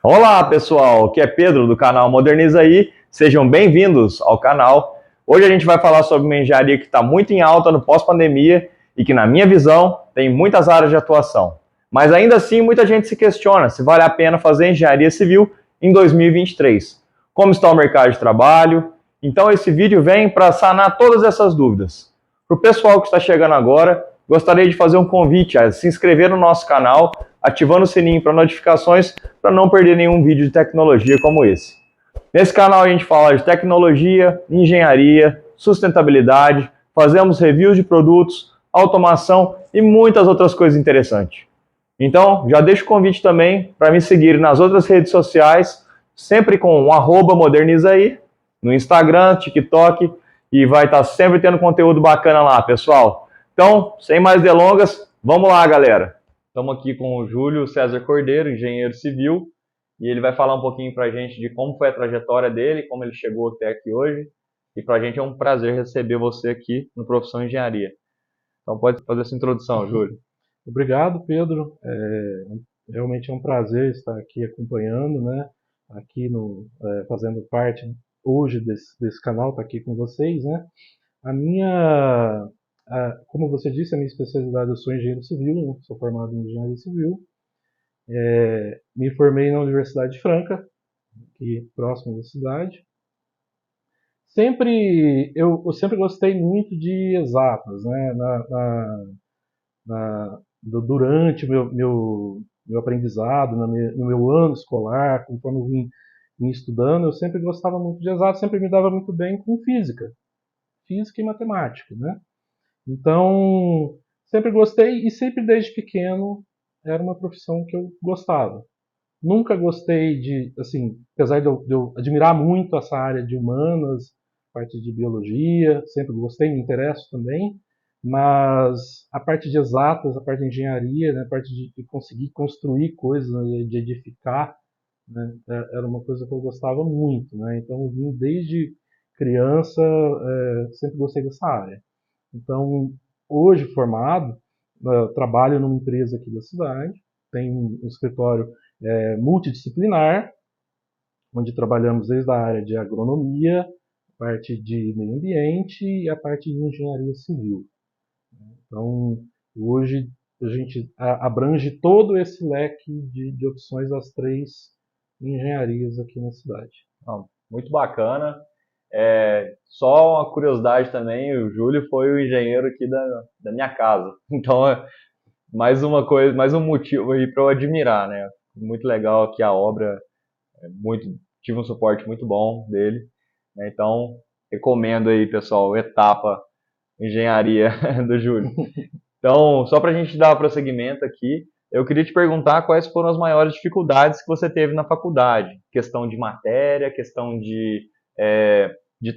Olá pessoal, aqui é Pedro do canal Moderniza aí, sejam bem-vindos ao canal. Hoje a gente vai falar sobre uma engenharia que está muito em alta no pós-pandemia e que, na minha visão, tem muitas áreas de atuação. Mas ainda assim, muita gente se questiona se vale a pena fazer engenharia civil em 2023. Como está o mercado de trabalho? Então esse vídeo vem para sanar todas essas dúvidas. Para o pessoal que está chegando agora, gostaria de fazer um convite a se inscrever no nosso canal, ativando o sininho para notificações, para não perder nenhum vídeo de tecnologia como esse. Nesse canal a gente fala de tecnologia, engenharia, sustentabilidade, fazemos reviews de produtos, automação e muitas outras coisas interessantes. Então, já deixo o convite também para me seguir nas outras redes sociais, sempre com o @modernizaí, no Instagram, TikTok, e vai estar sempre tendo conteúdo bacana lá, pessoal. Então, sem mais delongas, vamos lá, galera. Estamos aqui com o Júlio César Cordeiro, engenheiro civil, e ele vai falar um pouquinho para a gente de como foi a trajetória dele, como ele chegou até aqui hoje, e para a gente é um prazer receber você aqui no Profissão Engenharia. Então pode fazer essa introdução, Júlio. Obrigado, Pedro. Realmente é um prazer estar aqui acompanhando, né? Aqui fazendo parte hoje desse canal, estar aqui com vocês, né? Como você disse, a minha especialidade, eu sou engenheiro civil, né? Sou formado em engenharia civil. Me formei na Universidade de Franca, aqui próximo da cidade. Eu sempre gostei muito de exatas, né? Durante o meu aprendizado, no meu ano escolar, conforme eu vim estudando, eu sempre gostava muito de exato, sempre me dava muito bem com física e matemática, né? Então, sempre gostei e sempre desde pequeno era uma profissão que eu gostava. Nunca gostei assim, apesar de eu admirar muito essa área de humanas, parte de biologia, sempre gostei, me interesso também, mas a parte de exatas, a parte de engenharia, né, a parte de conseguir construir coisas, né, de edificar, né, era uma coisa que eu gostava muito, né? Então eu vim desde criança, sempre gostei dessa área. Então, hoje formado, trabalho numa empresa aqui da cidade, tem um escritório multidisciplinar, onde trabalhamos desde a área de agronomia, a parte de meio ambiente e a parte de engenharia civil. Então, hoje a gente abrange todo esse leque de opções das 3 engenharias aqui na cidade. Muito bacana. Só uma curiosidade também, o Júlio foi o engenheiro aqui da minha casa. Então é mais uma coisa, mais um motivo aí para eu admirar, né? Muito legal aqui a obra, tive um suporte muito bom dele, né? Então recomendo aí, pessoal, etapa engenharia do Júlio. Então, só para a gente dar prosseguimento aqui, eu queria te perguntar quais foram as maiores dificuldades que você teve na faculdade. Questão de matéria, questão de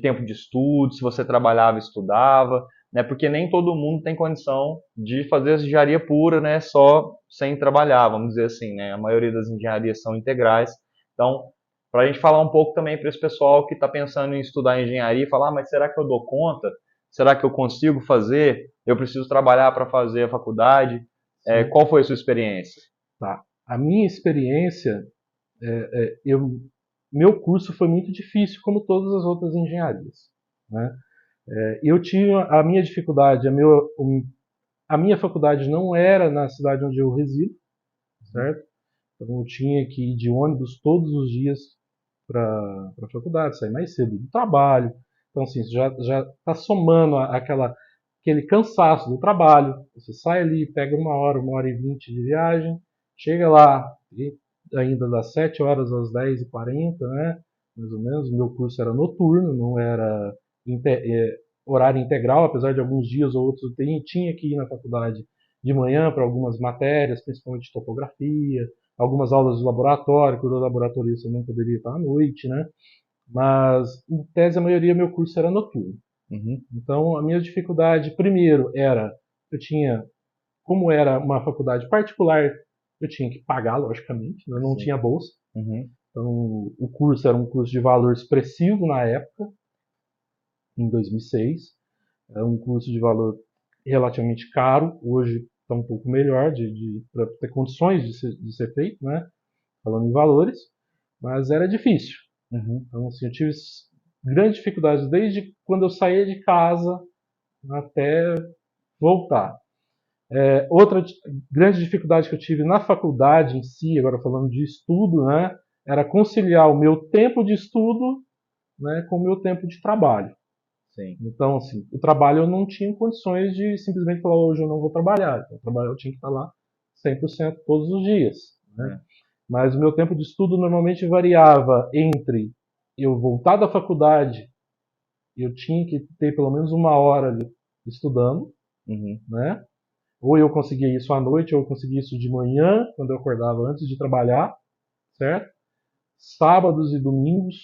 tempo de estudo, se você trabalhava e estudava, né? Porque nem todo mundo tem condição de fazer engenharia pura, né? Só sem trabalhar, vamos dizer assim, né? A maioria das engenharias são integrais. Então, para a gente falar um pouco também para esse pessoal que está pensando em estudar engenharia e falar, mas será que eu dou conta? Será que eu consigo fazer? Eu preciso trabalhar para fazer a faculdade? Qual foi a sua experiência? Tá. A minha experiência, meu curso foi muito difícil, como todas as outras engenharias, né? Eu tinha a minha dificuldade, a minha faculdade não era na cidade onde eu resido, certo? Então eu tinha que ir de ônibus todos os dias para a faculdade, sair mais cedo do trabalho. Então assim, já está somando aquele cansaço do trabalho. Você sai ali, pega 1 hora e 20 de viagem, chega lá, e ainda das 7 horas às 10h40, né? Mais ou menos. O meu curso era noturno, não era horário integral, apesar de alguns dias ou outros eu tinha que ir na faculdade de manhã para algumas matérias, principalmente topografia, algumas aulas de laboratório, quando o laboratorista não poderia estar à noite, né? Mas, em tese, a maioria do meu curso era noturno. Uhum. Então, a minha dificuldade, primeiro, como era uma faculdade particular, eu tinha que pagar, logicamente, né? Eu não tinha bolsa. Uhum. Então, o curso era um curso de valor expressivo na época, em 2006. Era um curso de valor relativamente caro, hoje está um pouco melhor para ter condições de ser feito, né? Falando em valores. mas era difícil. Então, assim, eu tive grandes dificuldades desde quando eu saía de casa até voltar. Outra grande dificuldade que eu tive na faculdade em si, agora falando de estudo, né, era conciliar o meu tempo de estudo, né, com o meu tempo de trabalho. Sim. Então, assim, o trabalho eu não tinha condições de simplesmente falar hoje eu não vou trabalhar. Então, o trabalho eu tinha que estar lá 100% todos os dias. Né? Mas o meu tempo de estudo normalmente variava entre eu voltar da faculdade, eu tinha que ter pelo menos uma hora ali estudando, né? Ou eu conseguia isso à noite, ou eu conseguia isso de manhã, quando eu acordava antes de trabalhar, certo? Sábados e domingos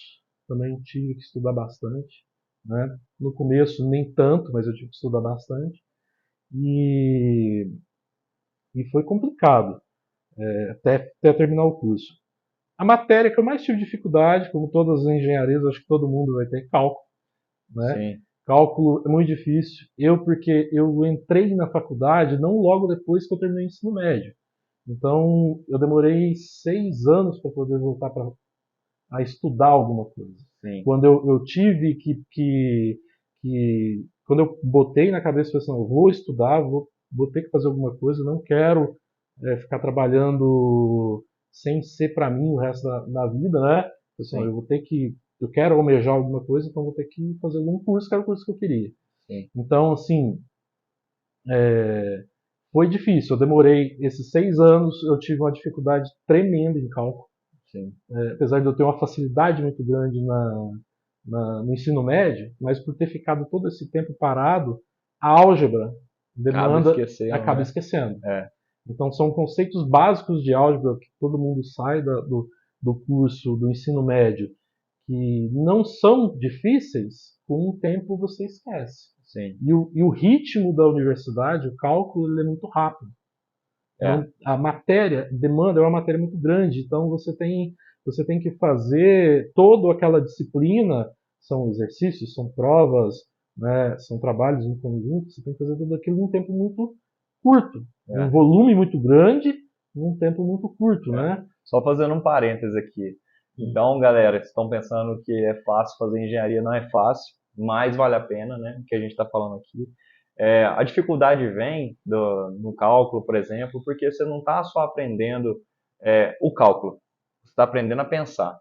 também tive que estudar bastante, né? No começo nem tanto, mas eu tive que estudar bastante. E foi complicado até terminar o curso. A matéria que eu mais tive dificuldade, como todas as engenharias, acho que todo mundo vai ter cálculo, né? Sim. Cálculo é muito difícil. Porque eu entrei na faculdade não logo depois que eu terminei o ensino médio. Então, eu demorei 6 anos para poder voltar a estudar alguma coisa. Sim. Quando eu tive quando eu botei na cabeça, assim, eu vou estudar, vou ter que fazer alguma coisa, não quero ficar trabalhando sem ser para mim o resto da vida, né? Assim, eu quero almejar alguma coisa, então vou ter que fazer algum curso, que era o curso que eu queria. Sim. Então, assim, foi difícil. Eu demorei esses 6 anos, eu tive uma dificuldade tremenda em cálculo. Apesar de eu ter uma facilidade muito grande no ensino médio, mas por ter ficado todo esse tempo parado, a álgebra acaba esquecendo. Então são conceitos básicos de álgebra que todo mundo sai do curso do ensino médio, que não são difíceis, com um tempo você esquece. Sim. E o ritmo da universidade, o cálculo, ele é muito rápido. Então, a matéria, demanda é uma matéria muito grande, então você tem que fazer toda aquela disciplina, são exercícios, são provas, né, são trabalhos em conjunto, você tem que fazer tudo aquilo num tempo muito curto, um volume muito grande, num tempo muito curto, né? Só fazendo um parênteses aqui. Então, galera, vocês estão pensando que é fácil fazer engenharia, não é fácil, mas vale a pena, né? O que a gente está falando aqui. A dificuldade vem no cálculo, por exemplo, porque você não está só aprendendo o cálculo, você está aprendendo a pensar.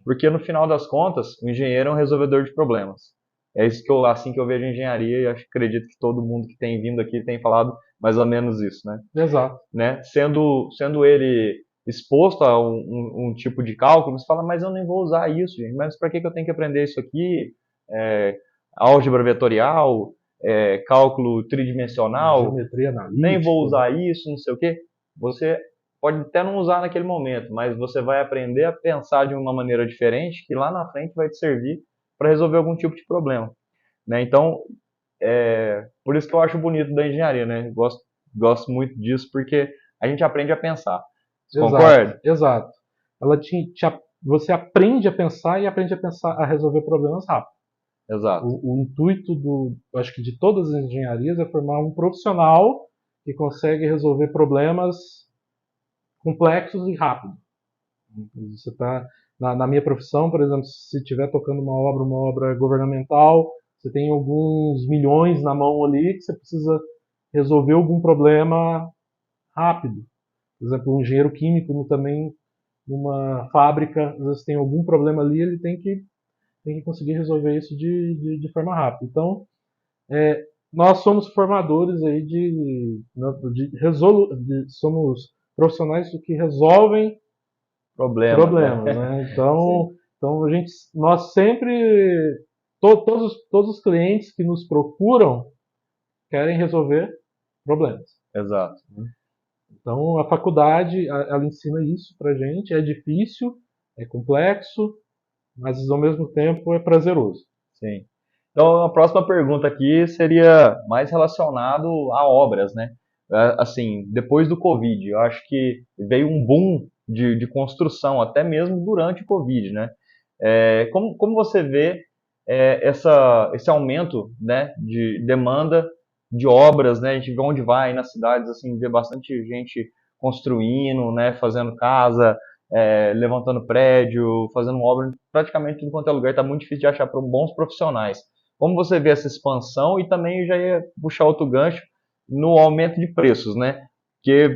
Porque no final das contas, o engenheiro é um resolvedor de problemas. É isso assim que eu vejo a engenharia e acredito que todo mundo que tem vindo aqui tem falado mais ou menos isso, né? Exato. Né? Sendo ele exposto a um tipo de cálculo, você fala, mas eu nem vou usar isso, gente. Mas para que eu tenho que aprender isso aqui? Álgebra vetorial, cálculo tridimensional, geometria analítica, nem vou usar isso, não sei o quê. Você pode até não usar naquele momento, mas você vai aprender a pensar de uma maneira diferente que lá na frente vai te servir para resolver algum tipo de problema. Né? Então, por isso que eu acho bonito da engenharia, né? Gosto muito disso porque a gente aprende a pensar. Você concorda? Exato. Você aprende a pensar e aprende a resolver problemas rápido. Exato. O intuito acho que de todas as engenharias é formar um profissional que consegue resolver problemas complexos e rápido. Você está na minha profissão, por exemplo, se estiver tocando uma obra governamental, você tem alguns milhões na mão ali que você precisa resolver algum problema rápido. Por exemplo, um engenheiro químico também numa fábrica, às vezes tem algum problema ali, ele tem que conseguir resolver isso de forma rápida. Então, nós somos formadores aí somos profissionais que resolvem problemas, né? Então nós sempre, todos os clientes que nos procuram querem resolver problemas. Exato. Então a faculdade, ela ensina isso pra gente, é difícil, é complexo, mas ao mesmo tempo é prazeroso. Sim. Então a próxima pergunta aqui seria mais relacionado a obras, né? Assim, depois do Covid, eu acho que veio um boom de construção, até mesmo durante o Covid, né? Como você vê esse aumento, né, de demanda de obras, né? A gente vê onde vai nas cidades, assim, vê bastante gente construindo, né, fazendo casa, levantando prédio, fazendo obra, praticamente tudo quanto é lugar, está muito difícil de achar bons profissionais. Como você vê essa expansão e também já ia puxar outro gancho no aumento de preços, né? Porque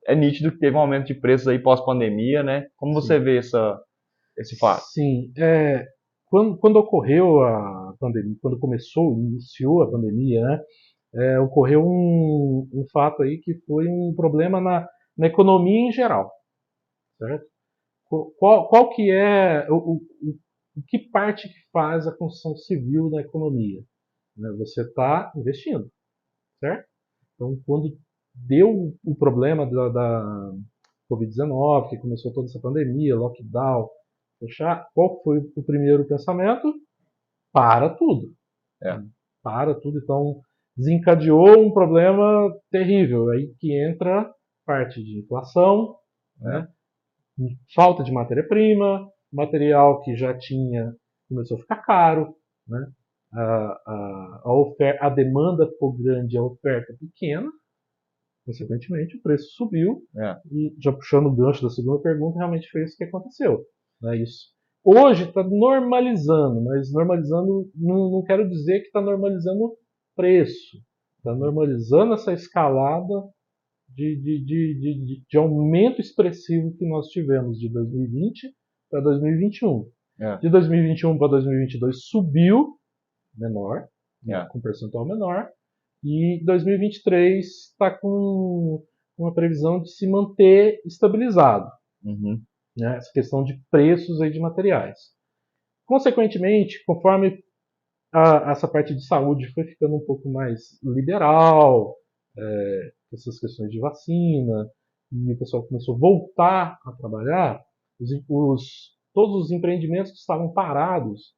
é nítido que teve um aumento de preços aí pós-pandemia, né? Como você Sim. vê esse fato? Sim, quando ocorreu a pandemia, quando iniciou a pandemia, né, ocorreu um fato aí que foi um problema na economia em geral, certo? Qual que é o que parte que faz a construção civil na economia? Né? Você está investindo, certo? Então, quando deu o problema da Covid-19, que começou toda essa pandemia, lockdown, fechar, qual foi o primeiro pensamento? Para tudo. É, Para tudo. Então, desencadeou um problema terrível. Aí que entra parte de inflação, é, né? Falta de matéria-prima, material que já tinha começou a ficar caro, né? A demanda ficou grande, a oferta pequena, consequentemente o preço subiu, é, e já puxando o gancho da segunda pergunta, realmente foi isso que aconteceu. Né? Isso. Hoje está normalizando, mas normalizando não quero dizer que está normalizando preço. Está normalizando essa escalada de aumento expressivo que nós tivemos de 2020 para 2021. é, De 2021 para 2022 subiu, menor, é. com percentual menor, e 2023 está com uma previsão de se manter estabilizado, Uhum. né, essa questão de preços aí de materiais. Consequentemente, conforme essa parte de saúde foi ficando um pouco mais liberal, essas questões de vacina, e o pessoal começou a voltar a trabalhar, todos os empreendimentos que estavam parados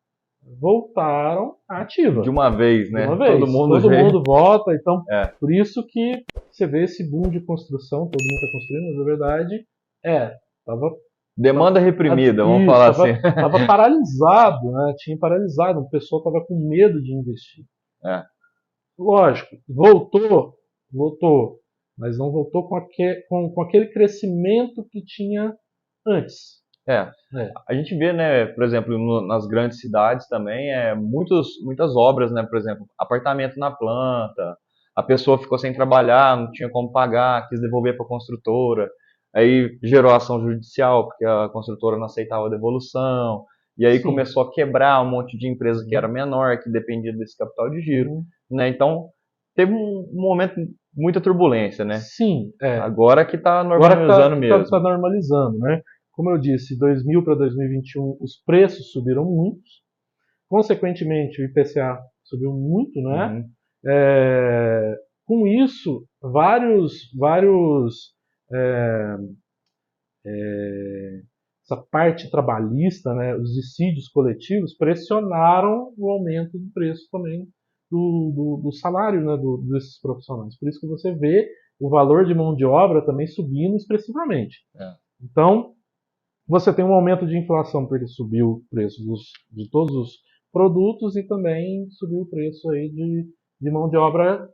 voltaram à ativa. De uma vez, De uma né? Todo vez. mundo Todo veio. mundo volta, então É. por isso que você vê esse boom de construção, todo mundo está construindo, mas na verdade estava Demanda reprimida, vamos isso, falar assim. tava paralisado, né? Tinha paralisado, o pessoal estava com medo de investir. É, Lógico, voltou, mas não voltou com aquele crescimento que tinha antes. é. É. A gente vê, né, por exemplo, nas grandes cidades também, muitas obras, né, por exemplo, apartamento na planta, a pessoa ficou sem trabalhar, não tinha como pagar, quis devolver para a construtora, aí gerou ação judicial, porque a construtora não aceitava a devolução, e aí Sim. começou a quebrar um monte de empresa que Uhum. era menor, que dependia desse capital de giro, Uhum. né, então teve um momento, muita turbulência, né, Sim, agora que está agora normalizando mesmo. tá normalizando, né? Como eu disse, 2000 para 2021 os preços subiram muito, consequentemente o IPCA subiu muito, né? Uhum. Com isso, é, essa parte trabalhista, né, os dissídios coletivos pressionaram o aumento do preço também do salário, né, desses profissionais. Por isso que você vê o valor de mão de obra também subindo expressivamente. É. Então, você tem um aumento de inflação porque subiu o preço de todos os produtos e também subiu o preço aí de mão de obra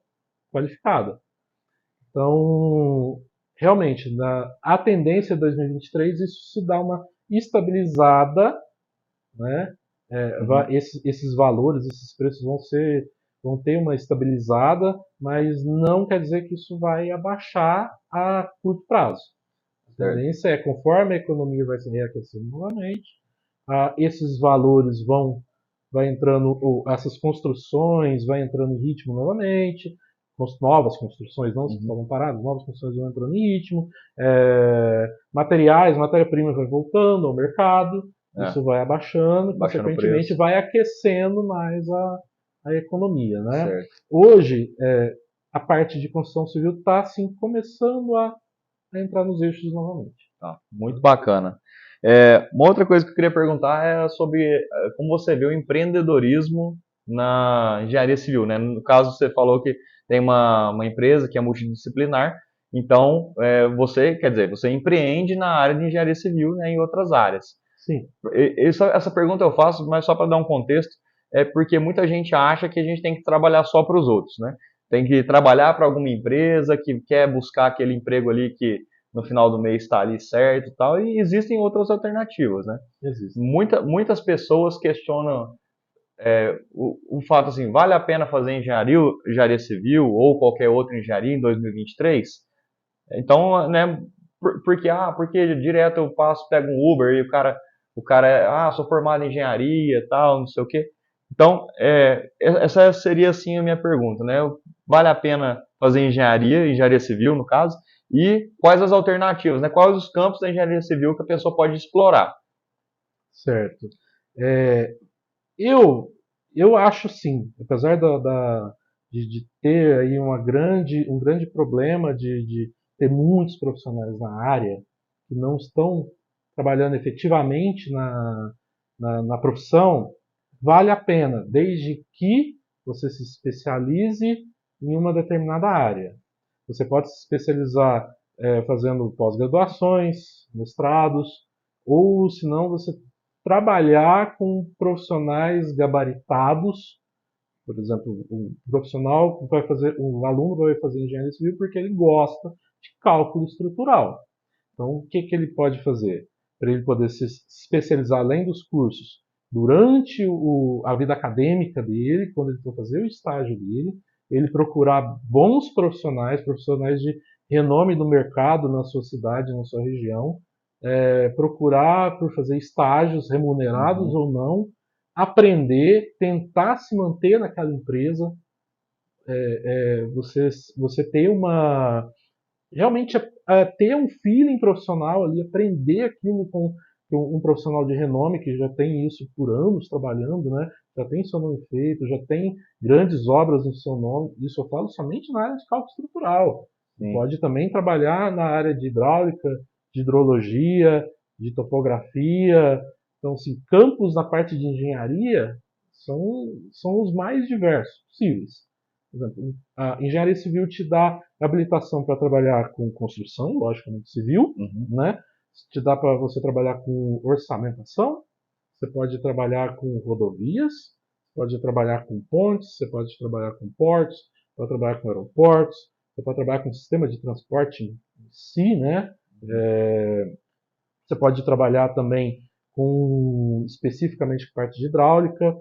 qualificada. Então, realmente, a tendência de 2023, isso se dá uma estabilizada, né? Uhum. Esses valores, esses preços vão ter uma estabilizada, mas não quer dizer que isso vai abaixar a curto prazo. A Certo. tendência é, conforme a economia vai se reaquecendo novamente, esses valores vai entrando, essas construções vai entrando em ritmo novamente, novas construções, não estavam paradas, novas construções vão entrando em ritmo, matéria-prima vai voltando ao mercado, isso vai abaixando, Baixando o consequentemente preço. vai aquecendo mais a economia. Né? Certo. Hoje, a parte de construção civil está assim, começando a entrar nos eixos novamente. Tá, muito bacana. Uma outra coisa que eu queria perguntar é sobre como você vê o empreendedorismo na engenharia civil, né? No caso, você falou que tem uma empresa que é multidisciplinar, então você empreende na área de engenharia civil, né, em outras áreas. Sim. Essa pergunta eu faço, mas só para dar um contexto, é porque muita gente acha que a gente tem que trabalhar só para os outros, né? Tem que trabalhar para alguma empresa que quer buscar aquele emprego ali que no final do mês está ali certo e tal, e existem outras alternativas, né? Existe. Muitas pessoas questionam o fato assim, vale a pena fazer engenharia civil ou qualquer outra engenharia em 2023? Então, né, porque direto eu pego um Uber e o cara sou formado em engenharia, tal, não sei o quê. Então, essa seria assim a minha pergunta, né? Vale a pena fazer engenharia civil no caso, e quais as alternativas, né? Quais os campos da engenharia civil que a pessoa pode explorar? Certo. É, eu acho sim, apesar de ter aí um grande problema de ter muitos profissionais na área que não estão trabalhando efetivamente na profissão, vale a pena, desde que você se especialize em uma determinada área. Você pode se especializar fazendo pós-graduações, mestrados, ou se não, você trabalhar com profissionais gabaritados. Por exemplo, um aluno vai fazer engenharia civil porque ele gosta de cálculo estrutural. Então, o que ele pode fazer? Para ele poder se especializar além dos cursos, durante a vida acadêmica dele, quando ele for fazer o estágio dele, ele procurar bons profissionais de renome no mercado, na sua cidade, na sua região, procurar por fazer estágios remunerados ou não, aprender, tentar se manter naquela empresa, você ter realmente ter um feeling profissional ali, aprender aquilo com um profissional de renome que já tem isso por anos trabalhando, né? Já tem seu nome feito, já tem grandes obras no seu nome. Isso eu falo somente na área de cálculo estrutural. Sim. Pode também trabalhar na área de hidráulica, de hidrologia, de topografia. Então, assim, campos na parte de engenharia são os mais diversos possíveis. Por exemplo, a engenharia civil te dá habilitação para trabalhar com construção, logicamente civil, né? Te dá para você trabalhar com orçamentação, você pode trabalhar com rodovias, pode trabalhar com pontes, você pode trabalhar com portos, pode trabalhar com aeroportos, você pode trabalhar com sistema de transporte em si, né? Você pode trabalhar também especificamente com parte de hidráulica.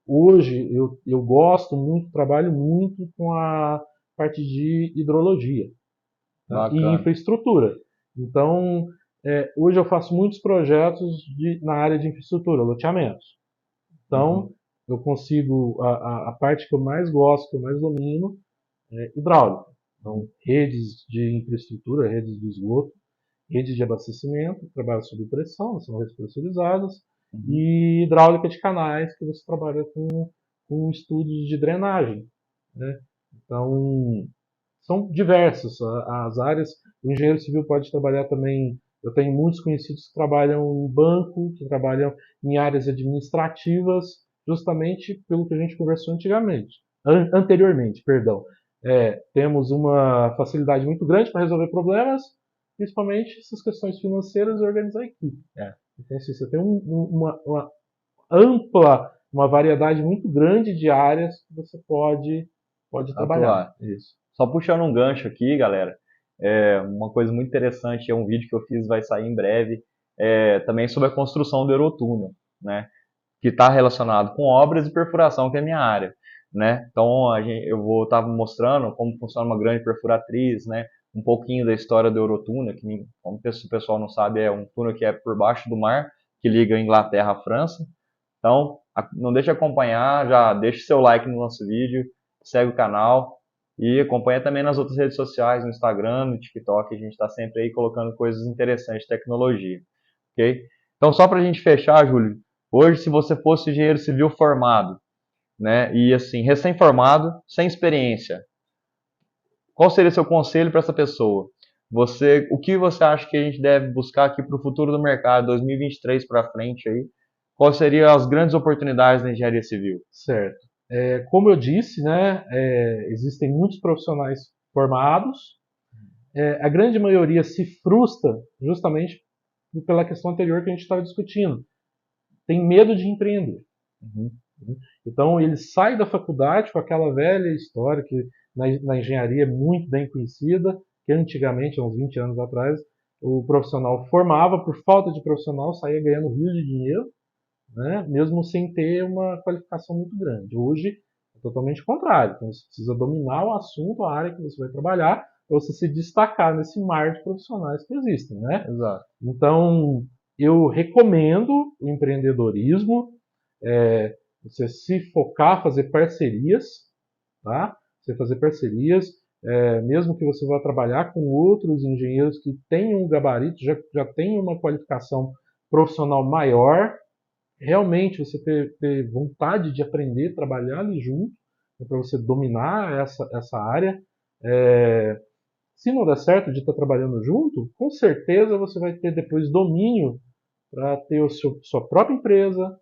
Hoje eu gosto muito, trabalho muito com a parte de hidrologia, tá? E infraestrutura. Então, hoje eu faço muitos projetos na área de infraestrutura, loteamentos. Então, eu consigo, a parte que eu mais gosto, que eu mais domino, é hidráulica. Então, redes de infraestrutura, redes de esgoto, redes de abastecimento, trabalho sob pressão, são redes pressurizadas, e hidráulica de canais, que você trabalha com estudos de drenagem, né? Então, são diversas as áreas. O engenheiro civil pode trabalhar também. Eu tenho muitos conhecidos que trabalham em banco, que trabalham em áreas administrativas, justamente pelo que a gente conversou anteriormente, perdão. Temos uma facilidade muito grande para resolver problemas, principalmente essas questões financeiras e organizar a equipe. Então, assim, você tem uma ampla, uma variedade muito grande de áreas que você pode trabalhar. Isso. Só puxando um gancho aqui, galera, uma coisa muito interessante, um vídeo que eu fiz, vai sair em breve, também sobre a construção do Eurotúnel, né, que está relacionado com obras e perfuração, que é a minha área, né. Então eu vou estar mostrando como funciona uma grande perfuratriz, né, um pouquinho da história do Eurotúnel, que, como o pessoal não sabe, é um túnel que é por baixo do mar, que liga a Inglaterra à França. Então, não deixe de acompanhar, já deixe seu like no nosso vídeo, segue o canal e acompanha também nas outras redes sociais, no Instagram, no TikTok, a gente está sempre aí colocando coisas interessantes de tecnologia, ok? Então, só para a gente fechar, Júlio, hoje, se você fosse engenheiro civil formado, né, e assim, recém-formado, sem experiência, qual seria seu conselho para essa pessoa? O que você acha que a gente deve buscar aqui para o futuro do mercado, 2023 para frente aí? Quais seriam as grandes oportunidades da engenharia civil? Certo. Como eu disse, né, existem muitos profissionais formados. A grande maioria se frustra justamente pela questão anterior que a gente estava discutindo. Tem medo de empreender. Então ele sai da faculdade com aquela velha história que na engenharia é muito bem conhecida, que antigamente, há uns 20 anos atrás, o profissional formava, por falta de profissional, saía ganhando rios de dinheiro, né, mesmo sem ter uma qualificação muito grande. Hoje é totalmente o contrário. Então você precisa dominar o assunto, a área que você vai trabalhar, para você se destacar nesse mar de profissionais que existem, né? Exato. Então, eu recomendo o empreendedorismo, você se focar, fazer parcerias, tá? Você fazer parcerias, mesmo que você vá trabalhar com outros engenheiros que tenham um gabarito, já tenham uma qualificação profissional maior, realmente você ter vontade de aprender, trabalhar ali junto, para você dominar essa área. Se não der certo de estar trabalhando junto, com certeza você vai ter depois domínio para ter sua própria empresa,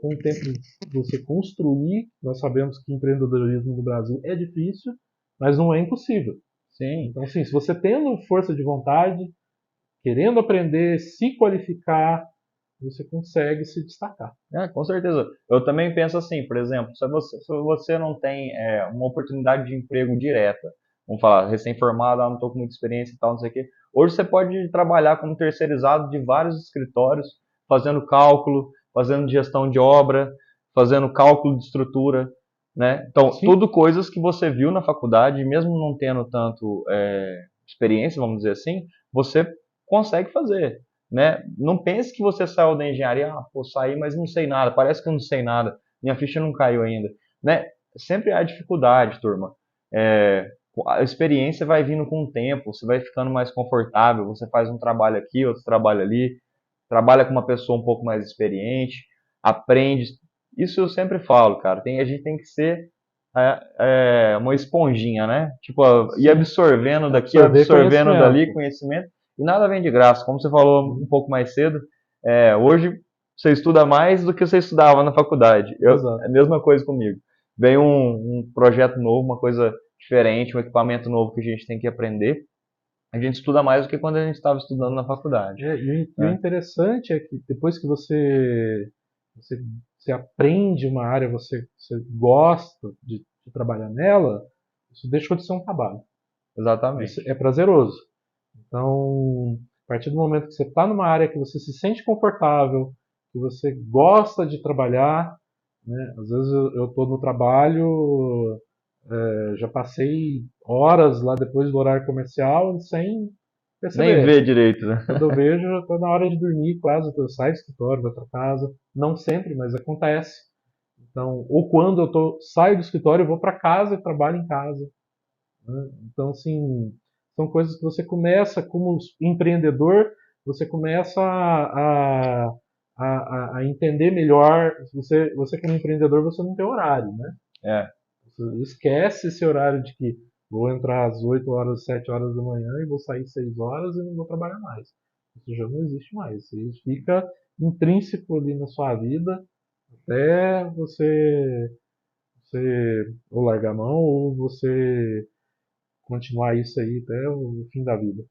com o tempo de você construir. Nós sabemos que empreendedorismo no Brasil é difícil, mas não é impossível. Sim. Então, assim, se você tendo força de vontade, querendo aprender, se qualificar, você consegue se destacar. Com certeza. Eu também penso assim, por exemplo, se você não tem uma oportunidade de emprego direta, vamos falar, recém-formado, não estou com muita experiência e tal, não sei o quê. Hoje você pode trabalhar como terceirizado de vários escritórios, fazendo cálculo, fazendo gestão de obra, fazendo cálculo de estrutura, né? Então, Sim. tudo coisas que você viu na faculdade, mesmo não tendo tanto experiência, vamos dizer assim, você consegue fazer. Né? Não pense que você saiu da engenharia, saí, mas não sei nada, parece que eu não sei nada, minha ficha não caiu ainda. Né? Sempre há dificuldade, turma. A experiência vai vindo com o tempo, você vai ficando mais confortável, você faz um trabalho aqui, outro trabalho ali, trabalha com uma pessoa um pouco mais experiente, aprende. Isso eu sempre falo, cara, a gente tem que ser uma esponjinha, né? Tipo, ir absorvendo daqui, absorvendo dali conhecimento. E nada vem de graça, como você falou um pouco mais cedo. Hoje você estuda mais do que você estudava na faculdade. É a mesma coisa comigo. Vem um projeto novo, uma coisa diferente, um equipamento novo que a gente tem que aprender. A gente estuda mais do que quando a gente estava estudando na faculdade. E o interessante é que depois que você aprende uma área, você gosta de trabalhar nela, isso deixou de ser um trabalho. Exatamente. Isso é prazeroso. Então, a partir do momento que você está numa área que você se sente confortável, que você gosta de trabalhar, né? Às vezes eu estou no trabalho, já passei horas lá depois do horário comercial sem perceber. Nem ver direito, né? Quando eu vejo, já está na hora de dormir quase, eu saio do escritório, vou para casa. Não sempre, mas acontece. Então, ou quando eu saio do escritório, eu vou para casa e trabalho em casa. Né? Então, assim, são coisas que você começa, como empreendedor, você começa a entender melhor. Você como empreendedor, você não tem horário, né? Você esquece esse horário de que vou entrar às 8 horas, 7 horas da manhã e vou sair 6 horas e não vou trabalhar mais. Isso já não existe mais. Isso fica intrínseco ali na sua vida até você ou largar a mão ou você continuar isso aí até o fim da vida.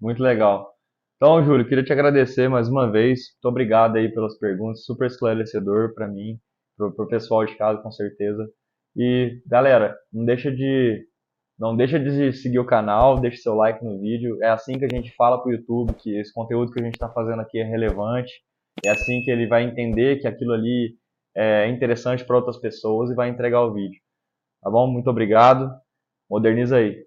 Muito legal. Então, Júlio, queria te agradecer mais uma vez. Muito obrigado aí pelas perguntas, super esclarecedor para mim, para o pessoal de casa, com certeza. E, galera, não deixa de seguir o canal, deixe seu like no vídeo. É assim que a gente fala para o YouTube que esse conteúdo que a gente está fazendo aqui é relevante. É assim que ele vai entender que aquilo ali é interessante para outras pessoas e vai entregar o vídeo. Tá bom? Muito obrigado. Moderniza aí.